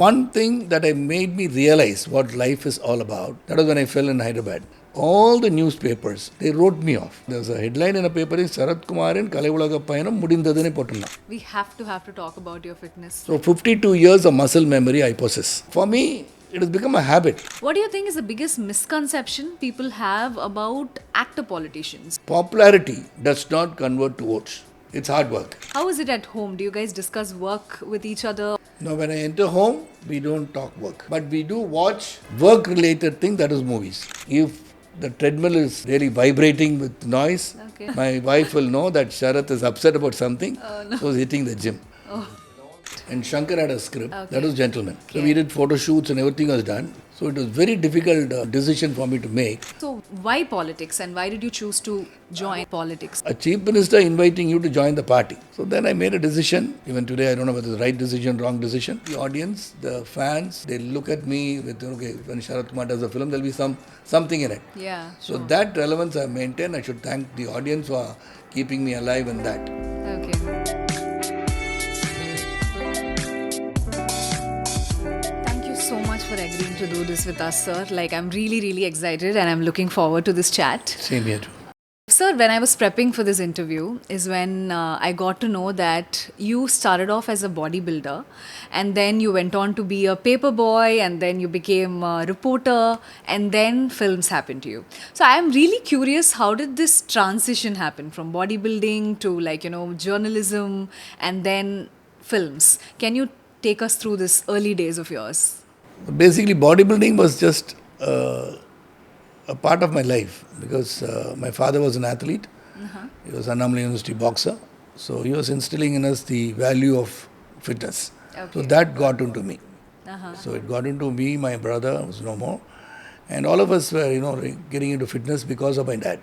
one thing that I made me realize what life is all about, that was when I fell in Hyderabad. All the newspapers, they wrote me off. There was a headline in a paper, R.Sarathkumar in Kalai Ulaga Payanam Mudindadane Pottunna. We have to talk about your fitness. So 52 years of muscle memory I possess. For me, it has become a habit. What do you think is the biggest misconception people have about actor politicians? Popularity does not convert to votes. It's hard work. How is it at home? Do you guys discuss work with each other? Now, when I enter home, we don't talk work. But we do watch work-related thing, that is movies. If the treadmill is really vibrating with noise, Okay. my wife will know that Sharath is upset about something, so he's hitting the gym. And Shankar had a script, that was Gentleman. So we did photo shoots and everything was done. So it was very difficult decision for me to make. So why politics and why did you choose to join politics? A chief minister inviting you to join the party. So then I made a decision. Even today, I don't know whether it's the right decision, wrong decision. The audience, the fans, they look at me with, okay, when R.Sarathkumar does a film, there'll be something in it. Yeah. So that relevance I maintain. I should thank the audience for keeping me alive in that. Okay. Thank you so much for agreeing to do this with us, sir. Like, I'm really excited and I'm looking forward to this chat. Same here too. Sir, when I was prepping for this interview is when I got to know that you started off as a bodybuilder and then you went on to be a paper boy and then you became a reporter and then films happened to you. So I am really curious, how did this transition happen from bodybuilding to journalism and then films? Can you take us through this early days of yours? Basically, bodybuilding was just a part of my life because my father was an athlete. He was an Annamalai University boxer. So he was instilling in us the value of fitness. Okay. So that got into me. So it got into me, my brother was no more. And all of us were, getting into fitness because of my dad.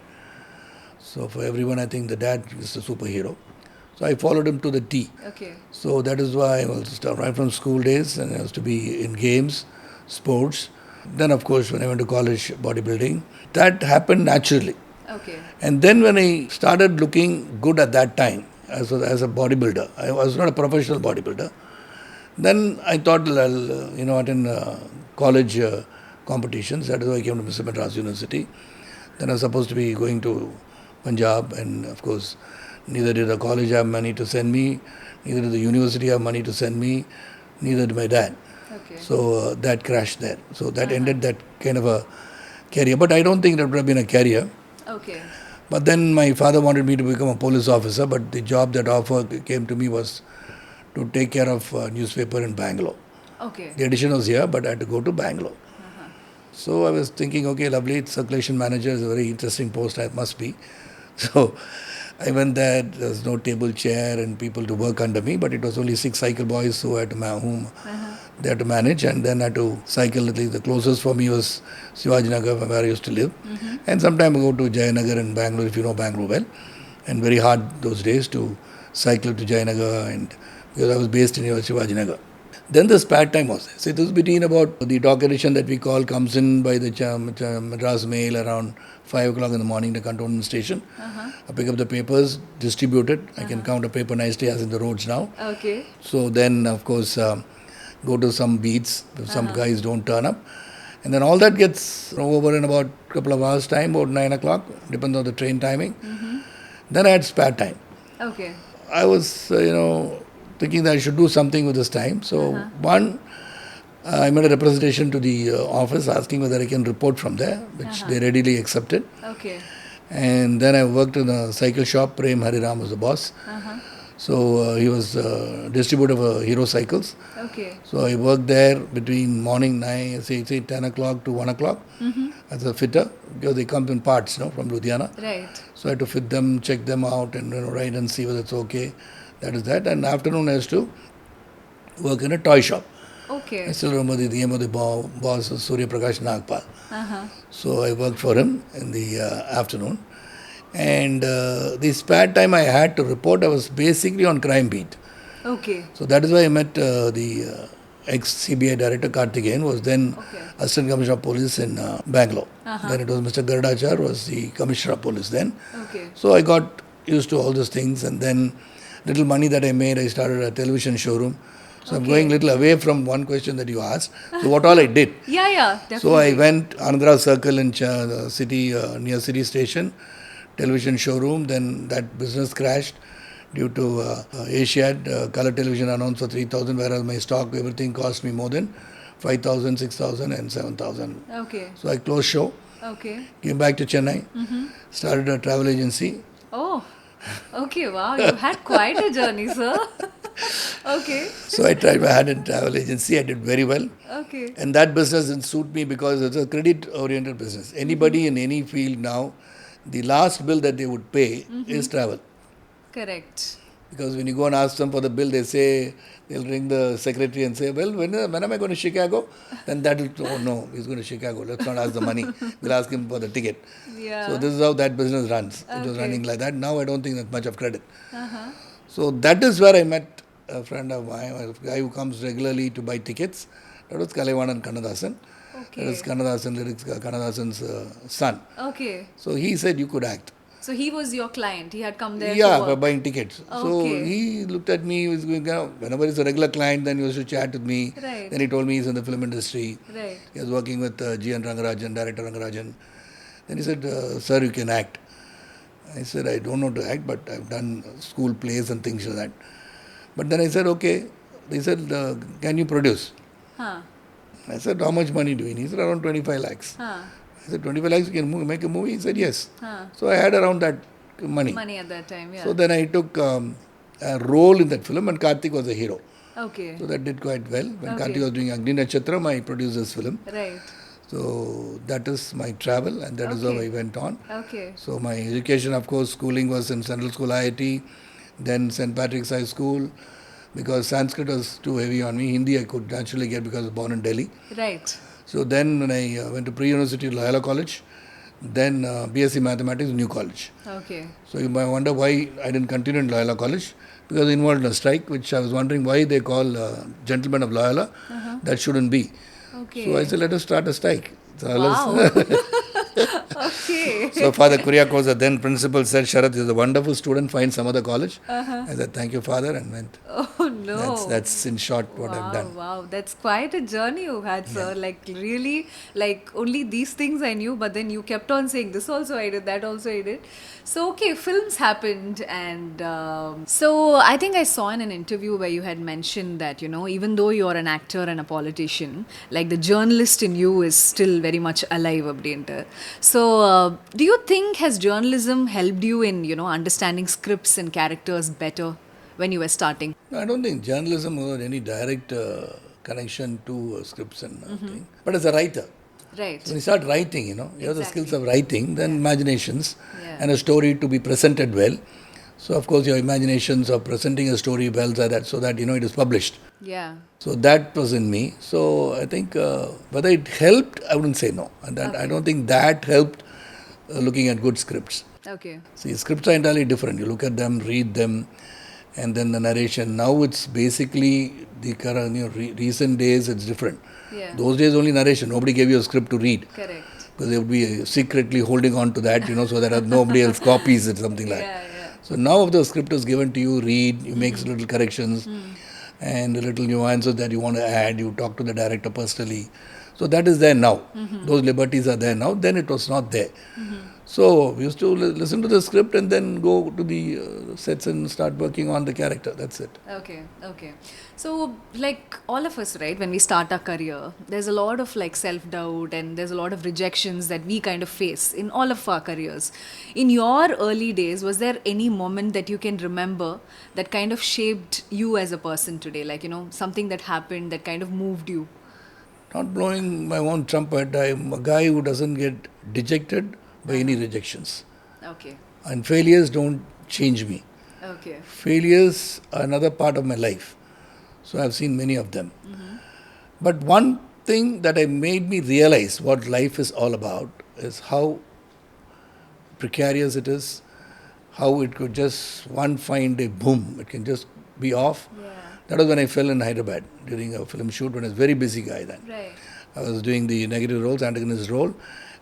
So for everyone, I think the dad is a superhero. So I followed him to the T. Okay. So that is why I was start right from school days and I was to be in games, sports. Then of course when I went to college, bodybuilding. That happened naturally. Okay. And then when I started looking good at that time as a bodybuilder, I was not a professional bodybuilder. Then I thought I'll attend college competitions. That is why I came to Mr. Madras University. Then I was supposed to be going to Punjab and of course neither did the college have money to send me, neither did the university have money to send me, neither did my dad. Okay. So that crashed there. So that ended that kind of a career. But I don't think that would have been a career. Okay. But then my father wanted me to become a police officer, but the job that offer came to me was to take care of a newspaper in Bangalore. Okay. The edition was here, but I had to go to Bangalore. So I was thinking, okay, lovely, circulation manager is a very interesting post, it must be. So I went there, there was no table, chair and people to work under me, but it was only 6 cycle boys who had to whom they had to manage, and then I had to cycle. At least the closest for me was Shivaji Nagar, where I used to live. And sometimes I go to Jayanagar in Bangalore, if you know Bangalore well. And very hard those days to cycle to Jayanagar, and because I was based in Shivaji Nagar. Then the spare time was there. So it was between about the doc edition that we call comes in by the Madras Mail around 5 o'clock in the morning, the cantonment station. I pick up the papers, distribute it. I can count a paper nicely as in the roads now. Okay. So then, of course, go to some beats if some guys don't turn up. And then all that gets over in about a couple of hours time, about 9 o'clock, depends on the train timing. Then I had spare time. Okay. I was, thinking that I should do something with this time. So one, I made a representation to the office asking whether I can report from there, which they readily accepted. Okay. And then I worked in a cycle shop. Prem Hariram was the boss. So he was distributor of Hero Cycles. Okay. So I worked there between morning 9, say 10 o'clock to 1 o'clock as a fitter, because they come in parts, from Ludhiana. Right. So I had to fit them, check them out, and write and see whether it's okay. That is that. And afternoon I used to work in a toy shop. Okay. I still remember the name of the boss was Surya Prakash Nagpal. So I worked for him in the afternoon. And the spare time I had to report, I was basically on crime beat. Okay. So that is why I met the ex-CBI director Karthikeyan, was then Assistant Commissioner of Police in Bangalore. Then it was Mr. Gardachar, was the Commissioner of Police then. Okay. So I got used to all those things, and then little money that I made, I started a television showroom. So I'm going a little away from one question that you asked. So what all I did. Yeah, yeah, definitely. So I went Andhra Circle in city near city station, television showroom. Then that business crashed due to Asiad color television announced for 3,000, whereas my stock everything cost me more than 5,000, 6,000, and 7,000. Okay. So I closed show, Okay. came back to Chennai, started a travel agency. Oh, okay. Wow, you had quite a journey, sir. Okay. So I tried my hand in travel agency. I did very well. Okay. And that business didn't suit me because it's a credit-oriented business. Anybody in any field now, the last bill that they would pay is travel. Correct. Because when you go and ask them for the bill, they say, they'll ring the secretary and say, well, when am I going to Chicago? Then that will, oh no, he's going to Chicago. Let's not ask the money. We'll ask him for the ticket. Yeah. So this is how that business runs. It was Okay. running like that. Now I don't think that's much of credit. Uh-huh. So that is where I met a friend of mine, a guy who comes regularly to buy tickets. That was Kalaivanan Kannadasan. Okay. That is Kannadasan lyrics, Kannadasan's son. Okay. So he said you could act. So he was your client. He had come there Yeah, to for work. buying tickets. So Okay. he looked at me, he was going, whenever he's a regular client, then he used to chat with me. Right. Then he told me he's in the film industry. Right. He was working with G.N. Rangarajan, director Rangarajan. Then he said, sir, you can act. I said, I don't know to act, but I've done school plays and things like that. But then I said, okay. They said, can you produce? Huh. I said, how much money do you need? He said, around 25 lakhs. Huh. I said, 25 lakhs, you can make a movie? He said, yes. Huh. So I had around that money. Money at that time, yeah. So then I took a role in that film and Karthik was a hero. Okay. So that did quite well. When Okay. Karthik was doing Agni Natchatram, I produced this film. Right. So that is my travel and that is how Okay. I went on. Okay. So my education, of course, schooling was in Central School IIT, then St. Patrick's High School. Because Sanskrit was too heavy on me. Hindi I could naturally get because I was born in Delhi. Right. So then when I went to pre-university Loyola College, then BSc Mathematics, New College. Okay. So you might wonder why I didn't continue in Loyola College, because I involved in a strike, which I was wondering why they call gentlemen of Loyola. That shouldn't be. Okay. So I said, let us start a strike. So, Wow. Okay. so Father Kuriakose, the then principal, said, Sharath is a wonderful student, find some other college. I said, thank you, Father, and went. Oh no. That's in short what I've done. Wow, that's quite a journey you had, sir. Like really, like only these things I knew, but then you kept on saying this also I did, that also I did. So okay, films happened, and so I think I saw in an interview where you had mentioned that even though you're an actor and a politician, like the journalist in you is still very much alive, அப்படின்ட்டு. So do you think has journalism helped you in understanding scripts and characters better when you were starting? I don't think journalism has any direct connection to scripts and thing. But as a writer, Right. when you start writing, you have the skills of writing, then imaginations Yeah. and a story to be presented well. So of course your imaginations of presenting a story well so that it is published. Yeah. So that was in me. So I think whether it helped, I wouldn't say no. And that I don't think that helped looking at good scripts. Okay. See, scripts are entirely different. You look at them, read them, and then the narration. Now it's basically the current, recent days, it's different. Yeah. Those days only narration. Nobody gave you a script to read. Correct. Because they would be secretly holding on to that, so that nobody else copies it, something like that. Yeah, yeah. So now if the script is given to you, read, you make little corrections and little nuances that you want to add, you talk to the director personally. So that is there now. Those liberties are there now. Then it was not there. So we used to listen to the script and then go to the sets and start working on the character. That's it. Okay, okay. So, like all of us, right, when we start our career, there's a lot of like self-doubt and there's a lot of rejections that we kind of face in all of our careers. In your early days, was there any moment that you can remember that kind of shaped you as a person today? Like, something that happened that kind of moved you? Not blowing my own trumpet, I'm a guy who doesn't get dejected by any rejections. Okay, And failures don't change me. okay. Failures are another part of my life. So I've seen many of them. But one thing that made me realize what life is all about is how precarious it is, how it could just one fine day, boom, it can just be off. Yeah. That was when I fell in Hyderabad during a film shoot when I was a very busy guy then. Right. I was doing the negative roles, antagonist role,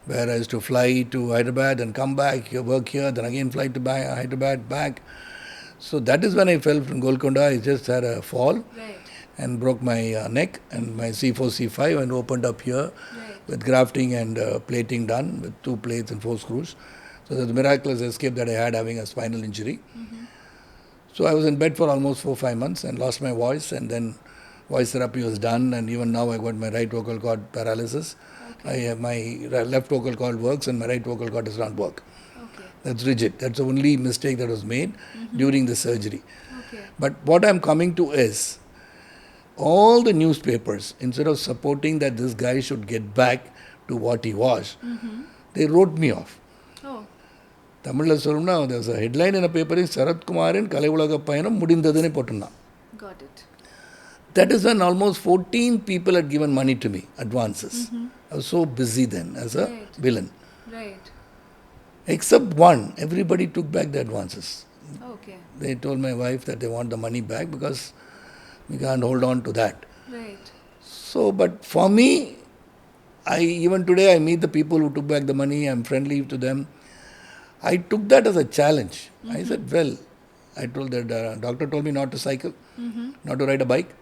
where I used to fly to Hyderabad and come back, work here, then again fly to Hyderabad, back. So that is when I fell from Golconda. I just had a fall. Right. and broke my neck and my C4, C5 and opened up here Right. with grafting and plating done with 2 plates and 4 screws. So there's a miraculous escape that I had having a spinal injury. So I was in bed for almost 4-5 months and lost my voice, and then voice therapy was done, and even now I got my right vocal cord paralysis. I have my left vocal cord works and my right vocal cord does not work. Okay. That's rigid. That's the only mistake that was made during the surgery. Okay. But what I'm coming to is all the newspapers, instead of supporting that this guy should get back to what he was, they wrote me off. Oh. தமிழில் சொல்லணும்னா there was a headline in a paper is சரத்குமாரின் கலை உலக பயணம் முடிந்ததுன்னு போட்டிருந்தான். Got it. That is when almost 14 people had given money to me, advances. I was so busy then as a Right. villain. Right. Except one, everybody took back the advances. Okay. They told my wife that they want the money back because we can't hold on to that. Right. So, but for me, even today I meet the people who took back the money, I'm friendly to them. I took that as a challenge. I said, well, I told that doctor told me not to cycle, not to ride a bike,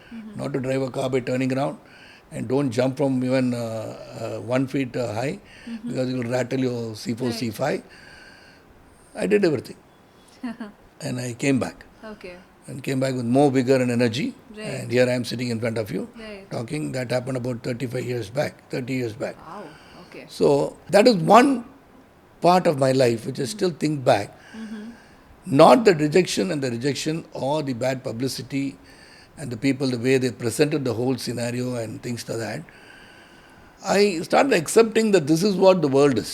not to drive a car by turning around, and don't jump from even 1 feet high because it will rattle your C4, C5. I did everything. And I came back. Okay. And came back with more vigor and energy. Right. And here I am sitting in front of you, Right. talking. That happened about 35 years back, 30 years back. Wow. Okay. So that is one part of my life which I still think back. Not the rejection or the bad publicity and the people, the way they presented the whole scenario and things like that. I started accepting that this is what the world is.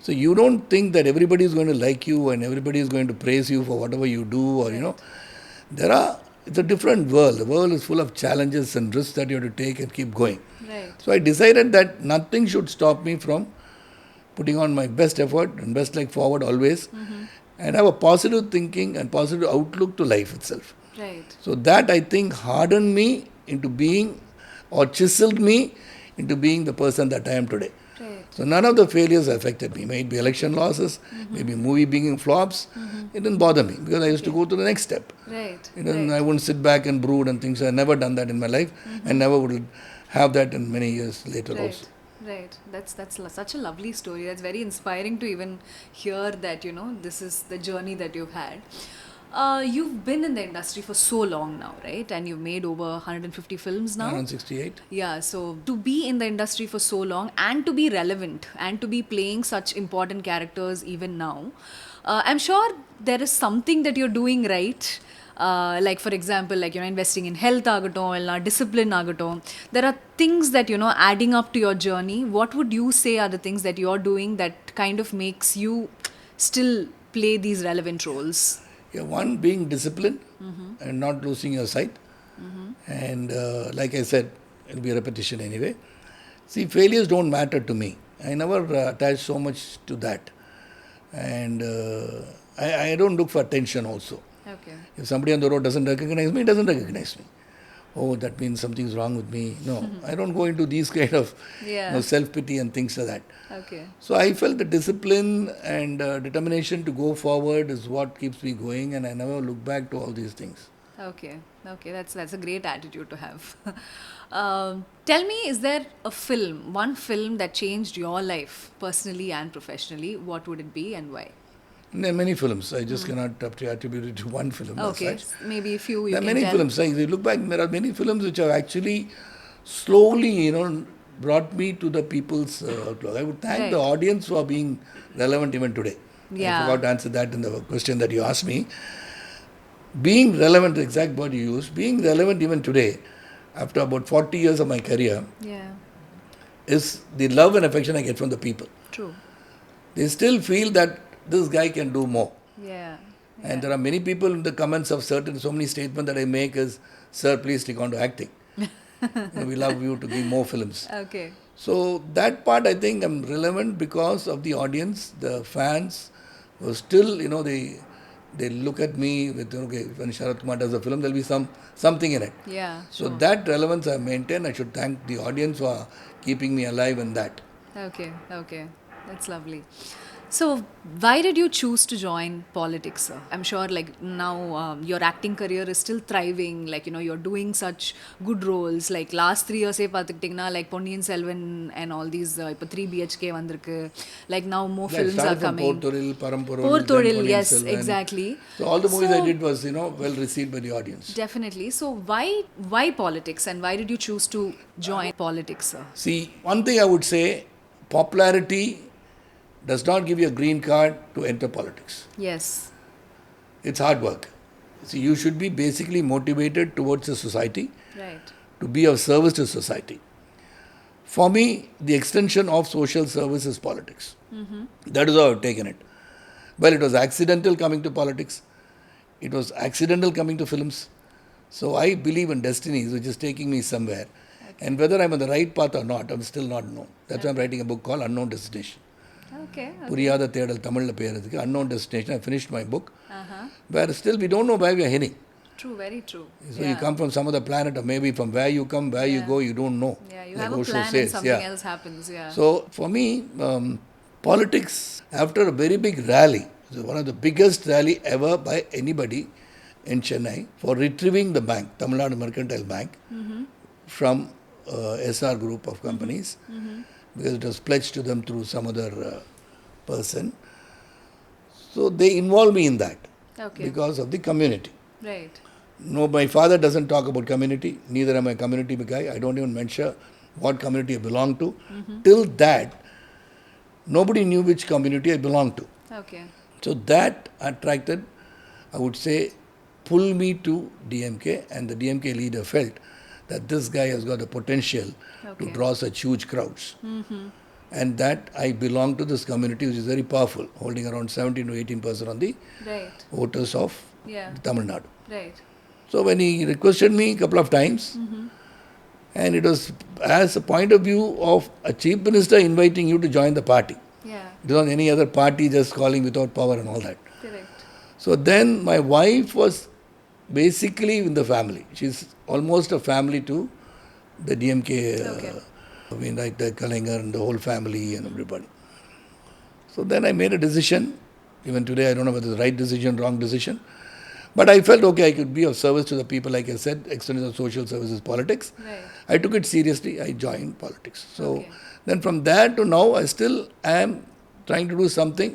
So you don't think that everybody is going to like you and everybody is going to praise you for whatever you do, or it's a different world. The world is full of challenges and risks that you have to take and keep going. Right. So I decided that nothing should stop me from putting on my best effort and best leg forward always, and have a positive thinking and positive outlook to life itself. Right. So that I think hardened me into being, or chiseled me into being the person that I am today. Right. So none of the failures affected me. Maybe election losses, maybe movie being flops. It didn't bother me because I used to go to the next step. Right. I wouldn't sit back and brood and things. I've never done that in my life, and never would have that in many years later also. Right. That's such a lovely story. That's very inspiring to even hear that, this is the journey that you've had. You've been in the industry for so long now, right? And you've made over 150 films now. 168. Yeah, so to be in the industry for so long and to be relevant and to be playing such important characters even now, I'm sure there is something that you're doing right. Like for example, investing in health agaton, discipline agaton. There are things that, adding up to your journey. What would you say are the things that you're doing that kind of makes you still play these relevant roles? Yeah, one being disciplined and not losing your sight. And like I said, it'll be a repetition anyway. See, failures don't matter to me. I never attach so much to that. And I don't look for attention also. Okay. If somebody on the road doesn't recognize me, doesn't recognize me. Oh, that means something's wrong with me. No, I don't go into these kind of self-pity and things like that. Okay. So I felt the discipline and determination to go forward is what keeps me going, and I never look back to all these things. Okay, that's a great attitude to have. Tell me, is there one film that changed your life personally and professionally? What would it be and why? There are many films. I just cannot attribute it to one film. Okay, maybe a few you there are can many tell. films. If you look back, there are many films which have actually slowly, brought me to the people's outlook. I would thank the audience for being relevant even today. Yeah. I forgot to answer that in the question that you asked me. Being relevant, the exact word you used, being relevant even today, after about 40 years of my career, is the love and affection I get from the people. True. They still feel that this guy can do more. Yeah. And there are many people in the comments of so many statements that I make is, sir, please stick on to acting. We love you to give more films. Okay. So that part I think I'm relevant because of the audience, the fans, who still, they look at me with, when Sharathkumar does a film, there'll be something in it. Yeah. So that relevance I maintain. I should thank the audience for keeping me alive in that. Okay. That's lovely. So, why did you choose to join politics, sir? I'm sure, like now, your acting career is still thriving. Like you're doing such good roles. Like last 3 years, like Ponniyin Selvan and all these, 3 BHK vandirukku. Like now, more Yeah, I films are started from coming. Portoril, Paramporul, then Porthoril, Ponniyin yes, Selvan. exactly. So all the movies I So, did was, well received by the audience. definitely. So, why politics, and why did you choose to join politics, sir? See, one thing I would say, popularity does not give you a green card to enter politics. Yes. It's hard work. See, you should be basically motivated towards the society Right. to be of service to society. For me, the extension of social service is politics. That is how I've taken it. Well, it was accidental coming to politics. It was accidental coming to films. So I believe in destinies, which is taking me somewhere. And whether I'm on the right path or not, I'm still not known. That's why I'm writing a book called Unknown Destination. Okay. புரியாத தேடல் தமிழில் பேர் இருக்கு unknown destination. I finished my book. Where still we don't know where we are heading. True, very true. So you come from some other planet, or maybe from where you come, where you go, you don't know. Yeah, you Like have a Osho plan says, and something else happens. Yeah. So for me, politics, after a very big rally, so one of the biggest rally ever by anybody in Chennai for retrieving the bank, Tamil Nadu Mercantile Bank, from SR group of companies, because it was pledged to them through some other person. So they involved me in that Okay. because of the community. Right. No, my father doesn't talk about community. Neither am I a community guy. I don't even mention what community I belong to. Till that, nobody knew which community I belong to. Okay. So that attracted, I would say, pull me to DMK, and the DMK leader felt that this guy has got the potential to Okay. draw such huge crowds. And that I belong to this community, which is very powerful, holding around 17 to 18% on the Right. voters of Yeah. Tamil Nadu. Right. So when he requested me a couple of times, and it was as a point of view of a chief minister inviting you to join the party. Yeah. It was not any other party just calling without power and all that. Correct. So then my wife was basically in the family. She's almost a family to the DMK, Okay. I mean, like the Kalanger and the whole family and everybody. So then I made a decision. Even today, I don't know whether it's the right decision, wrong decision. But I felt, okay, I could be of service to the people, like I said, extension of social services, politics. Right. I took it seriously. I joined politics. So Okay. then from there to now, I still am trying to do something.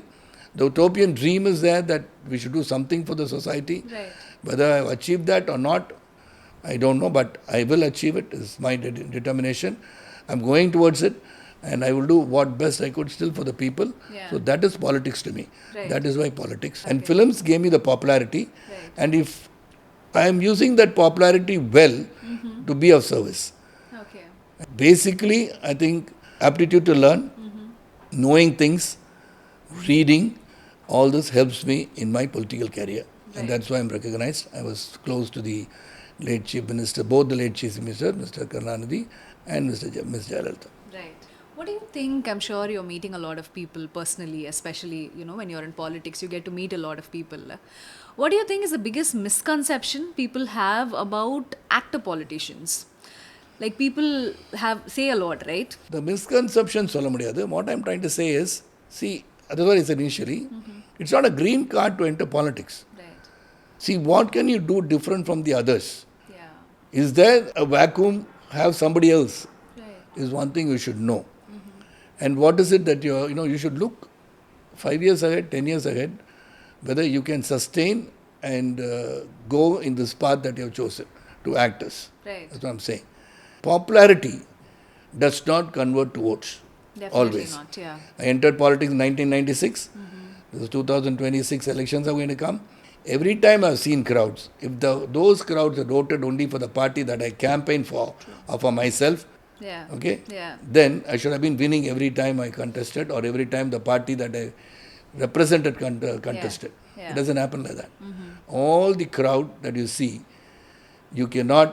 The utopian dream is there that we should do something for the society. Right. Whether I've achieved that or not, I don't know, but I will achieve it. It's my determination. I'm going towards it, and I will do what best I could still for the people. Yeah. So that is politics to me. Right. That is why politics. And Okay. films gave me the popularity. Right. And if I am using that popularity well to be of service. Okay. Basically, I think aptitude to learn, knowing things, reading, all this helps me in my political career. Right. And that's why I'm recognized. I was close to the late Chief Minister, both the late Chief Minister, Mr. Karnanidhi and Ms. Jayalalitha. Right. What do you think? I'm sure you're meeting a lot of people personally, especially, when you're in politics, you get to meet a lot of people. What do you think is the biggest misconception people have about actor politicians? Like people say a lot, right? The misconception, சொல்ல முடியாது. What I'm trying to say is, see, that's what I said initially, it's not a green card to enter politics. Right. See, what can you do different from the others? Yeah. Is there a vacuum? Have somebody else? Right. Is one thing you should know. And what is it that you should look 5 years ahead, 10 years ahead, whether you can sustain and go in this path that you have chosen to actors. Right. That's what I'm saying. Popularity does not convert to votes. Definitely Always. not. Yeah. I entered politics in 1996. The 2026 elections are going to come. Every time I've seen crowds, if those crowds had voted only for the party that I campaigned for or for myself, Yeah. okay, Yeah. then I should have been winning every time I contested or every time the party that I represented contested. Yeah. It doesn't happen like that. All the crowd that you see, you cannot,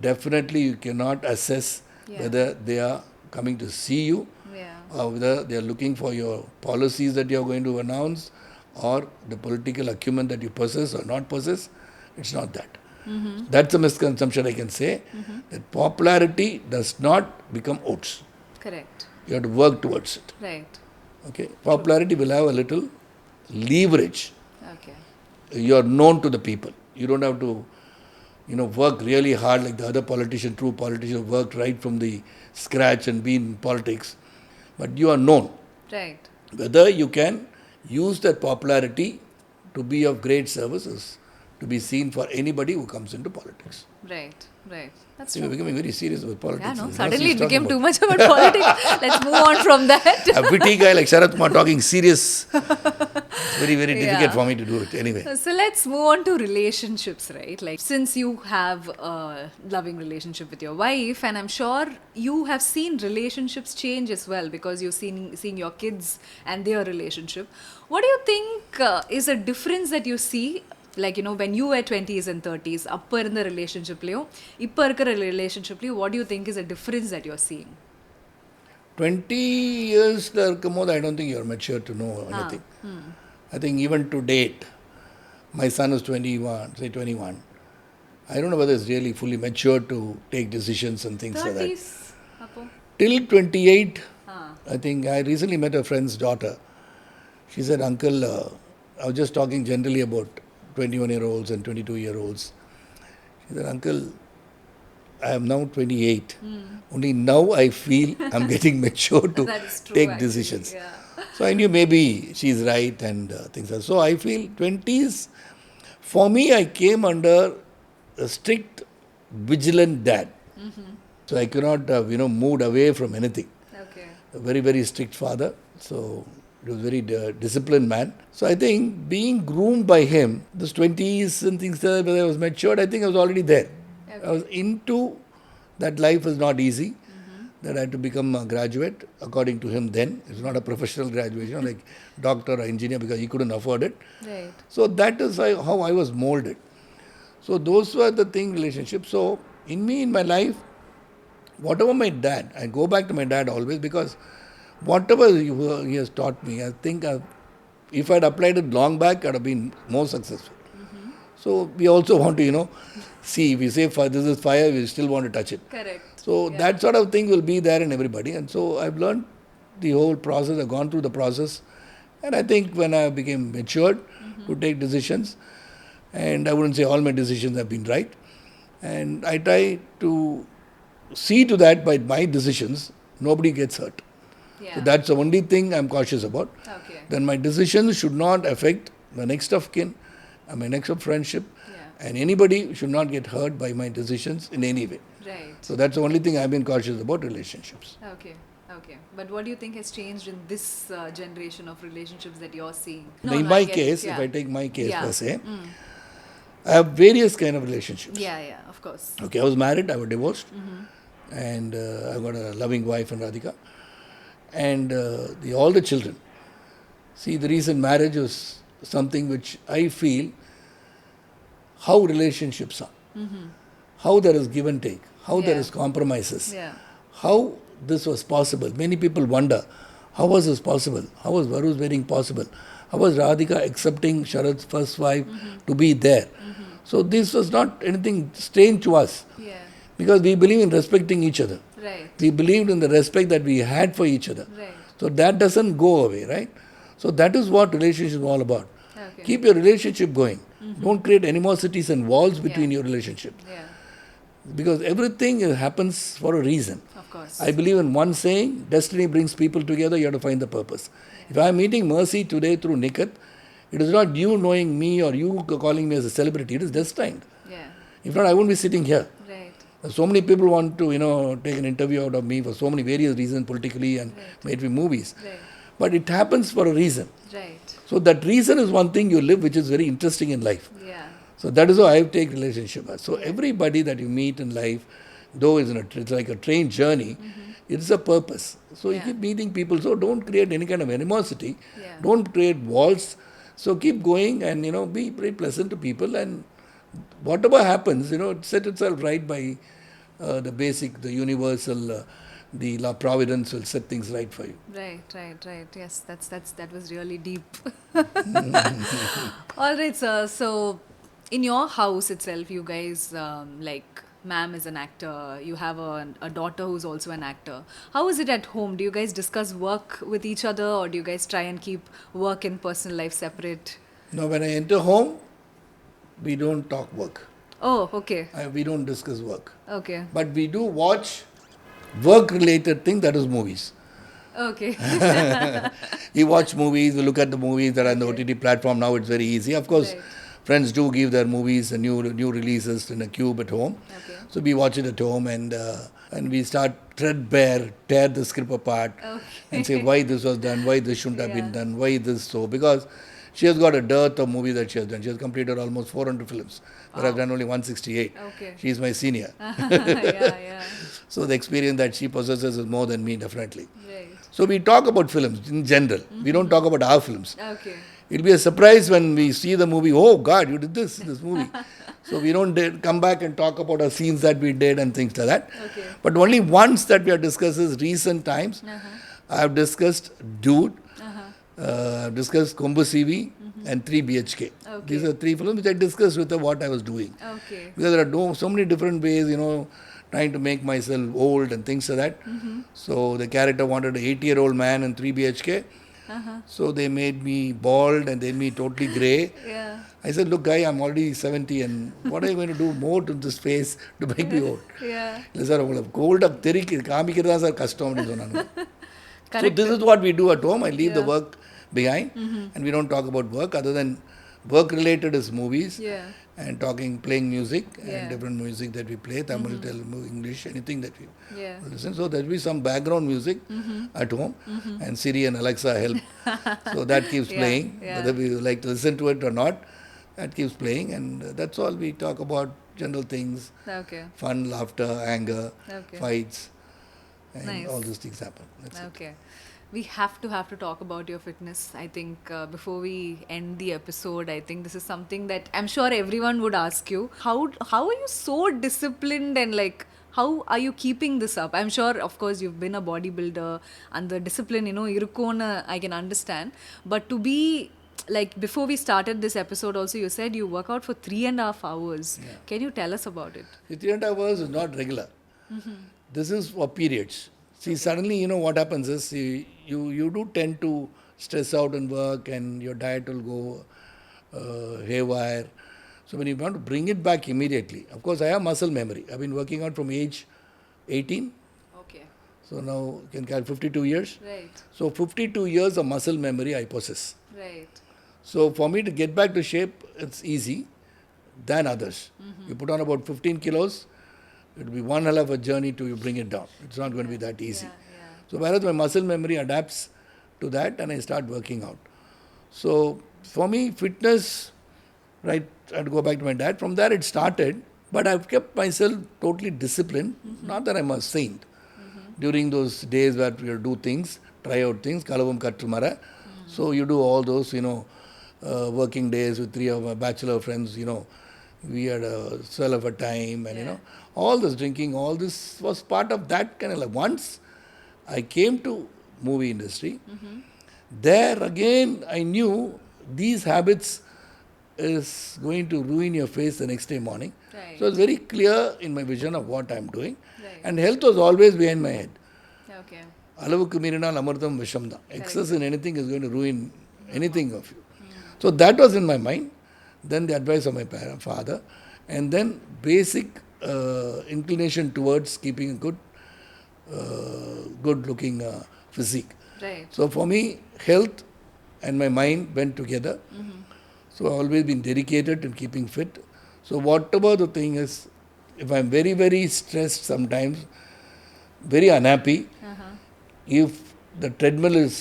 definitely you cannot assess Yeah. whether they are coming to see you Yeah. or whether they are looking for your policies that you are going to announce or the political acumen that you possess or not possess. It's not that. That's a misconception I can say, that popularity does not become votes. Correct. You have to work towards it. Right. Okay, popularity will have a little leverage. Okay. You are known to the people. You don't have to, work really hard like the other politician, true politician, worked right from the scratch and be in politics. But you are known. Right. Whether you can use that popularity to be of great services, to be seen for anybody who comes into politics. Right. Right. That's I think we're true. becoming very serious with Yeah, politics. no. What Suddenly he's it talking became about. too much about politics. Let's move on from that. A witty guy like Sarathkumar talking serious. It's very, very difficult Yeah. for me to do it anyway. So let's move on to relationships, right? Like, since you have a loving relationship with your wife, and I'm sure you have seen relationships change as well because you've seen your kids and their relationship. What do you think is a difference that you see? Like, when you were 20s and 30s, upper in the relationship, இப்ப இருக்கிற relationship, what do you think is a difference that you're seeing? 20 years, I don't think you're mature to know anything. I think even to date, my son is 21, say 21. I don't know whether it's really fully mature to take decisions and things like that. 30s, Apo? Till 28, Ah. I think I recently met a friend's daughter. She said, Uncle, I was just talking generally about 21-year-olds and 22-year-olds. She said, Uncle, I am now 28. Only now I feel I'm getting mature to That is true, take actually. decisions. Yeah. So I knew maybe she's right and things like that. So I feel 20s, for me, I came under a strict, vigilant dad. So I could not have, moved away from anything. Okay. A very, very strict father. So he was a very disciplined man. So I think being groomed by him, this 20s and things like that, when I was matured, I think I was already there. Okay. I was into that life was not easy. That I had to become a graduate, according to him then. It's not a professional graduation like doctor or engineer because he couldn't afford it. Right. So that is how I was molded. So those were the thing relationships. So in me, in my life, whatever my dad, I go back to my dad always because whatever he has taught me, I think if I'd applied it long back, I'd have been more successful. So we also want to, see, if we say this is fire, we still want to touch it. Correct. So Yeah. that sort of thing will be there in everybody. And so I've learned the whole process, I've gone through the process. And I think when I became matured to take decisions, and I wouldn't say all my decisions have been right, and I try to see to that by my decisions, nobody gets hurt. Yeah. So that's the only thing I'm cautious about. Okay. Then my decisions should not affect my next of kin, my next of friendship, Yeah. and anybody should not get hurt by my decisions in any way. Right. So that's the only thing I've been cautious about relationships. Okay. Okay. But what do you think has changed in this generation of relationships that you're seeing? In I my get it. case, Yeah. if I take my case Yeah. per se, I have various kind of relationships. Yeah, yeah, of course. Okay, I was married, I was divorced, and I got a loving wife in Radhika, and all the children. See, the reason marriage is something which I feel how relationships are, how there is give and take, how there Yeah. is compromises, Yeah. how this was possible. Many people wonder, how was this possible? How was Varu's wedding possible? How was Radhika accepting Sharad's first wife to be there? So this was not anything strange to us Yeah. because we believe in respecting each other. Right. We believed in the respect that we had for each other. Right. So that doesn't go away, right? So that is what relationship is all about. Okay. Keep your relationship going. Don't create animosities and walls between your relationship. Yeah. Because everything happens for a reason. Of course. I believe in one saying, destiny brings people together, you have to find the purpose. If I am meeting Mercy today through Nikat, it is not you knowing me or you calling me as a celebrity, it is destined. Yeah. If not, I won't be sitting here. Right. So many people want to, take an interview out of me for so many various reasons, politically and made me movies. Right. But it happens for a reason. Right. So that reason is one thing you live, which is very interesting in life. Yeah. So that is how I take relationship as. So everybody that you meet in life, though it's like a train journey, it's a purpose. So you Yeah. keep meeting people. So don't create any kind of animosity. Yeah. Don't create walls. So keep going and be very pleasant to people, and whatever happens, set itself right by the basic, the universal, the law providence will set things right for you. Right, right, right. Yes, that was really deep. All right, sir. So, in your house itself, you guys ma'am is an actor, you have a daughter who's also an actor. How is it at home? Do you guys discuss work with each other, or do you guys try and keep work and personal life separate? Now, when I enter home, we don't talk work. Oh, okay. We don't discuss work. Okay. But we do watch work-related thing, that is movies. Okay. We watch movies, we look at the movies that are on the Okay. OTT platform. Now it's very easy. Of course, Right. friends do give their movies and new releases in a cube at home. Okay. So we watch it at home and we start threadbare, tear the script apart and say why this was done, why this shouldn't have been Yeah. done, why this so. Because she has got a dearth of movies that she has done. She has completed almost 400 films, but I've done only 168. Okay. She is my senior. Yeah. So the experience that she possesses is more than me, definitely. Right. So we talk about films in general. We don't talk about our films. Okay. It'll be a surprise when we see the movie. Oh God, you did this in this movie. So we don't come back and talk about our scenes that we did and things like that. Okay. But only once that we have discussed is recent times. I have discussed Dude. I've discussed Kombu CV and 3 BHK. Okay. These are 3 films which I discussed with her what I was doing. Okay. Because there are so many different ways, trying to make myself old and things like that. So the character wanted an 80-year-old man in 3 BHK. So they made me bald and they made me totally grey. Yeah. I said, look, guy, I'm already 70 and what are you going to do more to this face to make me old? Yeah. இல்லை sir உங்களுக்கு gold அப் காமிக்கிறது தான் sir கஷ்டம் அப்படின்னு சொன்னாங்க. So Correct. this is what we do at home. I leave the work behind and we don't talk about work other than work related is movies Yeah. and playing music Yeah. and different music that we play, Tamil, Telugu, English, anything that we Yeah. listen. So there will be some background music at home and Siri and Alexa help. So that keeps Yeah, playing, yeah. whether we like to listen to it or not, that keeps playing and that's all we talk about, general things, Okay. fun, laughter, anger, Okay. fights and Nice. all these things happen. That's it. Okay. We have to talk about your fitness. I think before we end the episode, I think this is something that I'm sure everyone would ask you. How are you so disciplined and like how are you keeping this up? I'm sure, of course, you've been a bodybuilder and the discipline, irukona, I can understand. But to be like before we started this episode, also you said you work out for 3.5 hours. Can you tell us about it? The 3.5 hours is not regular. This is for periods. See, suddenly, what happens is you do tend to stress out in work and your diet will go haywire. So when you want to bring it back immediately, of course, I have muscle memory. I've been working out from age 18. Okay. So now you can count 52 years. Right. So 52 years of muscle memory I possess. Right. So for me to get back to shape, it's easy than others. You put on about 15 kilos, it will be one hell of a journey to bring it down. It's not going to be that easy. Yeah. So whereas my muscle memory adapts to that and I start working out. So for me, fitness, right, I had to go back to my dad. From there it started, but I've kept myself totally disciplined. Not that I'm a saint. During those days where we do things, try out things, Kalavam Kattumara. So you do all those, working days with 3 of my bachelor friends, we had a swell of a time and, all this drinking, all this was part of that kind of like. Once I came to movie industry, there again I knew these habits is going to ruin your face the next day morning. Right. So it's very clear in my vision of what I'm doing. Right. And health was always behind my head. Okay. அளவுக்கு மீறினால் அமிர்தம் விஷம் தான். Excess in anything is going to ruin anything of you. So that was in my mind. Then the advice of my father, and then basic inclination towards keeping a good looking physique. Right. So for me, health and my mind went together. So I've always been dedicated in keeping fit. So whatever the thing is, if I'm very, very stressed sometimes, very unhappy, if the treadmill is,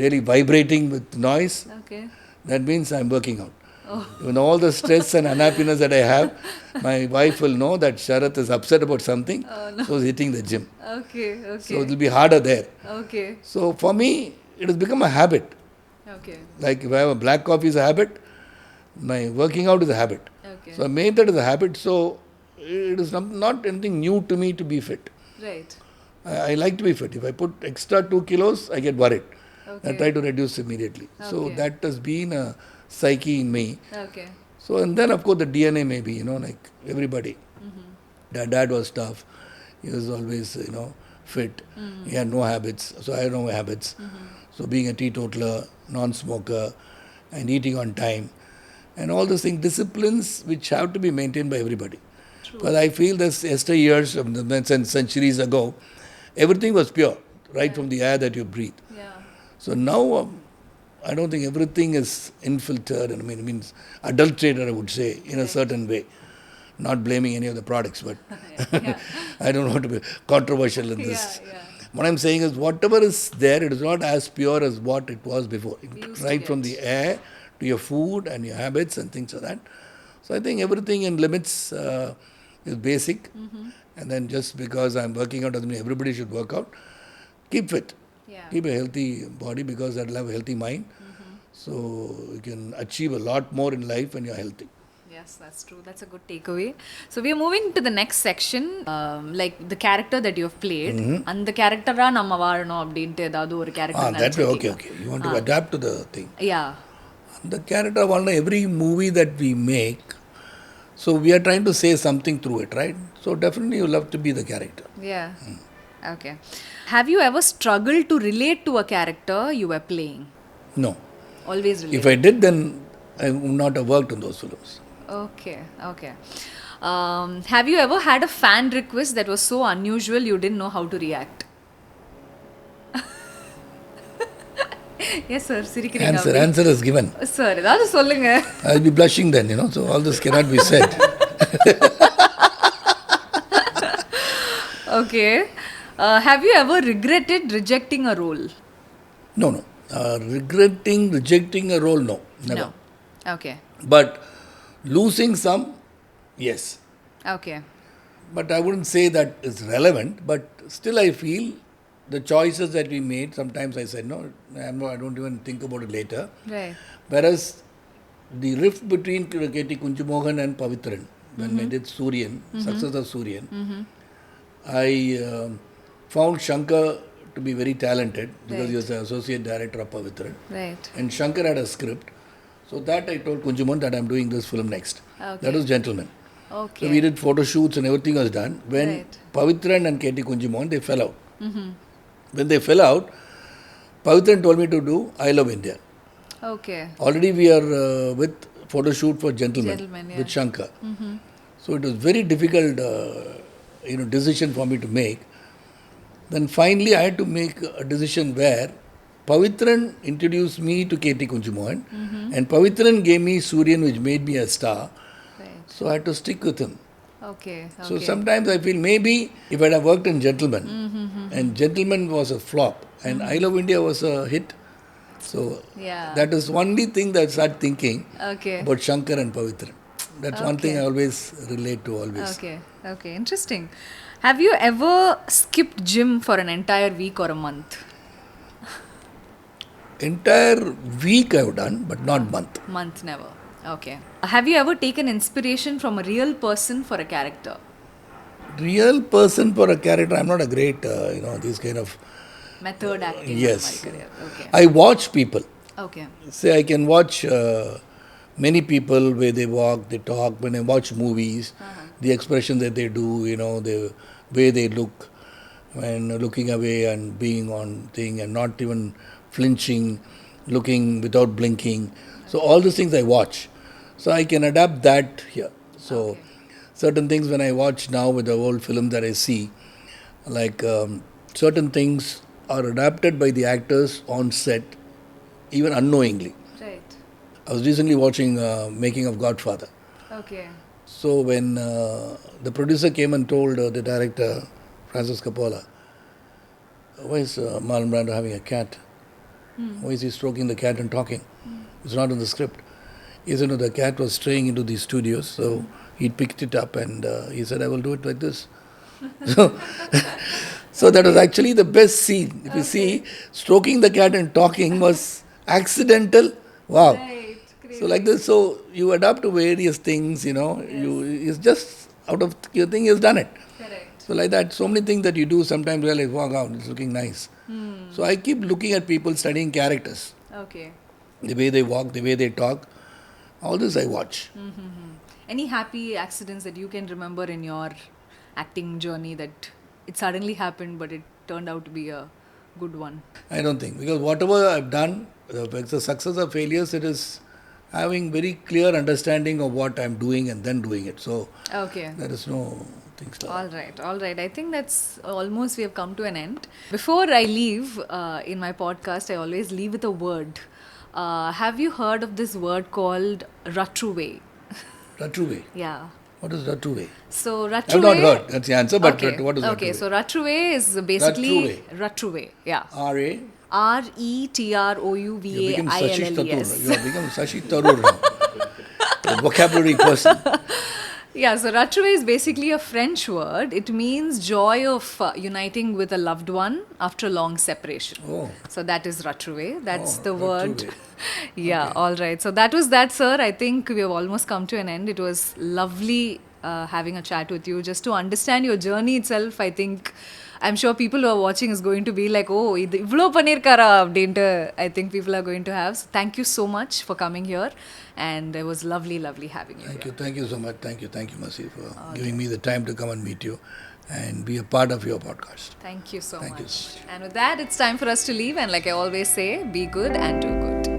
really vibrating with noise, Okay. that means I'm working out. When all the stress and unhappiness that I have, my wife will know that Sharath is upset about something, so he's hitting the gym. Okay. So it will be harder there. Okay. So for me, it has become a habit. Okay. Like if I have a black coffee is a habit, my working out is a habit. Okay. So I made that as a habit. So it is not anything new to me to be fit. Right. I like to be fit. If I put extra 2 kilos, I get worried. Okay. I try to reduce immediately. So Okay. that has been a psyche in me. Okay. So and then of course the DNA maybe, like everybody. Dad was tough. He was always, fit. He had no habits. So I had no habits. So being a teetotaler, non-smoker, and eating on time, and all those things, disciplines which have to be maintained by everybody. But I feel this yesteryears, centuries ago, everything was pure, right from the air that you breathe. Yeah. So now, I don't think everything is infiltrated. I mean, it means adulterated, I would say, in a certain way. Not blaming any of the products, but Yeah. I don't want to be controversial in Yeah, this. yeah. What I'm saying is, whatever is there, it is not as pure as what it was before. used to Right from get. the air to your food and your habits and things like that. So I think everything in limits is basic. And then just because I'm working out doesn't mean everybody should work out. Keep fit. Yeah. Keep a healthy body because that'll have a healthy mind. So you can achieve a lot more in life when you're healthy. Yes, that's true. That's a good takeaway. So we are moving to the next section, like the character that you have played. And the character நம்ம வாழணும் அப்படின்ட்டு ஏதாவது ஒரு character That way, okay. நினைச்சிருக்கீங்களா? You want to adapt to the thing. Yeah. The character one, every movie that we make, so we are trying to say something through it, right? So definitely you love to be the character. Yeah. Okay. Have you ever struggled to relate to a character you were playing? No. Always relate. If I did, then I would not have worked on those films. Okay, okay. Have you ever had a fan request that was so unusual you didn't know how to react? Yes, sir. சிரிக்கிறீங்க. Answer is given. Sir, ஏதாவது சொல்லுங்க. I'll be blushing then, so all this cannot be said. Okay. Have you ever regretted rejecting a role? No. Rejecting a role, no. Never. No. Okay. But losing some, yes. Okay. But I wouldn't say that is relevant, but still I feel the choices that we made, sometimes I said, no, I don't even think about it later. Right. Whereas the rift between K.T. Kunjumohan and Pavitran, when I did Suryan, Success of Suryan, I found Shankar to be very talented because he was the associate director of Pavitran. Right. And Shankar had a script. So that I told Kunjumohan that I'm doing this film next. Okay. That was Gentleman. Okay. So we did photo shoots and everything was done. When Right. Pavitran and K.T. Kunjumohan, they fell out. When they fell out, Pavitran told me to do I Love India. Okay. Already we are with photo shoot for Gentleman, Yeah. with Shankar. So it was very difficult, decision for me to make. Then finally I had to make a decision where Pavitran introduced me to K.T. Kunjumohan and Pavitran gave me Suryan, which made me a star. Right. So I had to stick with him. Okay. So sometimes I feel maybe if I had have worked in Gentleman and Gentleman was a flop and I Love India was a hit. So Yeah. that is only thing that I started thinking Okay. about Shankar and Pavitran. That's one thing I always relate to always. Okay. Okay. Interesting. Have you ever skipped gym for an entire week or a month? Entire week I've done, but not month. Month never. Okay. Have you ever taken inspiration from a real person for a character? Real person for a character, I'm not a great, these kind of... Method acting. Yes. My career. Okay. I watch people. Okay. Say I can watch many people where they walk, they talk. When I watch movies, the expression that they do, the way they look, when looking away and being on thing and not even flinching, looking without blinking. So all these things I watch. So I can adapt that here. So certain things when I watch now with the old film that I see, like certain things are adapted by the actors on set, even unknowingly. Right. I was recently watching Making of Godfather. Okay. So when the producer came and told the director, Francis Coppola, why is Marlon Brando having a cat? Why is he stroking the cat and talking? It's not in the script. He said, no, the cat was straying into the studios, so he picked it up and he said, I will do it like this. So that was actually the best scene. If you see, stroking the cat and talking was accidental. Wow. Right. So like this, so you adapt to various things, it's just out of your thing, you've done it. Correct. So like that, so many things that you do, sometimes realize, wow, it's looking nice. So I keep looking at people, studying characters. Okay. The way they walk, the way they talk, all this I watch. Any happy accidents that you can remember in your acting journey that it suddenly happened, but it turned out to be a good one? I don't think, because whatever I've done, whether it's a success or failures, it is having very clear understanding of what I'm doing and then doing it. So Okay. there is no things like All right, all right. I think that's almost we have come to an end. Before I leave in my podcast, I always leave with a word. Have you heard of this word called Ratruve? that. Ratruve. Yeah. What is Ratruve? So I've not Ratruve. heard. That's the answer. But Okay. what is Okay. Ratruve? So Ratruve is basically Ratruve. Ratruve. Yeah. R.A. You become Sashi RETROUVAILLES. Tharoor. You have become Sashi Tharoor now. A vocabulary person. Yeah, so Ratrouvé is basically a French word. It means joy of uniting with a loved one after a long separation. Oh. So that is Ratrouvé. That's Oh, the word. Ratruve. Yeah, Okay. all right. So that was that, sir. I think we have almost come to an end. It was lovely having a chat with you. Just to understand your journey itself, I think I'm sure people who are watching is going to be like, oh, ivlo panirkara abdintu. I think people are going to have. So thank you so much for coming here. And it was lovely, lovely having you here. Thank you so much. Thank you, Mercy, for giving me the time to come and meet you and be a part of your podcast. Thank you so Thank you much. so much. And with that, it's time for us to leave. And like I always say, be good and do good.